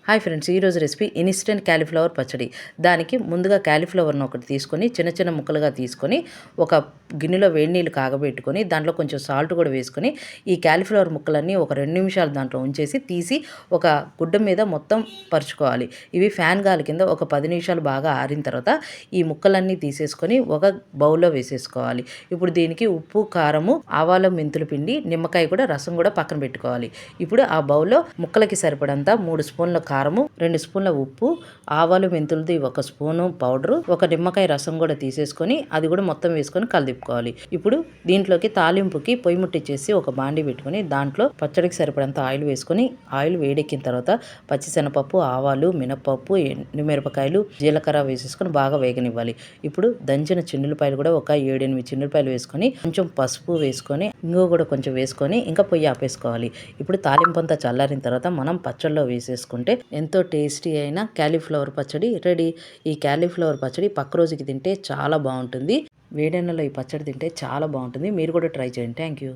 Hi friends, ఈరోజు recipe instant cauliflower పచ్చడి. దానికి ముందుగా క్యాలీఫ్లవర్ను ఒకటి తీసుకొని చిన్న చిన్న ముక్కలుగా తీసుకొని ఒక గిన్నెలో వేడి నీళ్ళు కాగబెట్టుకొని దాంట్లో కొంచెం సాల్ట్ కూడా వేసుకొని ఈ క్యాలీఫ్లవర్ ముక్కలన్నీ ఒక 2 నిమిషాలు దాంట్లో ఉంచేసి తీసి ఒక గుడ్డ మీద మొత్తం పరుచుకోవాలి. ఇవి ఫ్యాన్ గాలి కింద ఒక 10 నిమిషాలు బాగా ఆరిన తర్వాత ఈ ముక్కలన్నీ తీసేసుకొని ఒక బౌల్లో వేసేసుకోవాలి. ఇప్పుడు దీనికి ఉప్పు, కారము, ఆవాలు, మెంతుల పిండి, నిమ్మకాయ కూడా రసం కూడా పక్కన పెట్టుకోవాలి. ఇప్పుడు ఆ బౌల్లో ముక్కలకి సరిపడంత 3 స్పూన్ల కారము, 2 స్పూన్ల ఉప్పు, ఆవాలు మెంతులది 1 స్పూను పౌడరు, ఒక నిమ్మకాయ రసం కూడా తీసేసుకొని అది కూడా మొత్తం వేసుకొని కలిదిప్పుకోవాలి. ఇప్పుడు దీంట్లోకి తాలింపుకి పొయ్యి ముట్టించేసి ఒక బాండి పెట్టుకొని దాంట్లో పచ్చడికి సరిపడంత ఆయిల్ వేసుకొని ఆయిల్ వేడెక్కిన తర్వాత పచ్చిశనగపప్పు, ఆవాలు, మినపప్పు, ఎండుమిరపకాయలు, జీలకర్ర వేసేసుకొని బాగా వేగనివ్వాలి. ఇప్పుడు దంచిన చిన్నులపాయలు కూడా ఒక 7-8 చిన్నులపాయలు వేసుకొని కొంచెం పసుపు వేసుకొని ఇంగువ కూడా కొంచెం వేసుకొని ఇంకా పొయ్యి ఆపేసుకోవాలి. ఇప్పుడు తాలింపు అంతా చల్లారిన తర్వాత మనం పచ్చడిలో వేసేసుకుంటే ఎంతో టేస్టీ అయిన క్యాలీఫ్లవర్ పచ్చడి రెడీ. ఈ క్యాలీఫ్లవర్ పచ్చడి పక్క రోజుకి తింటే చాలా బాగుంటుంది. వేడెన్నలో ఈ పచ్చడి తింటే చాలా బాగుంటుంది. మీరు కూడా ట్రై చేయండి. Thank you.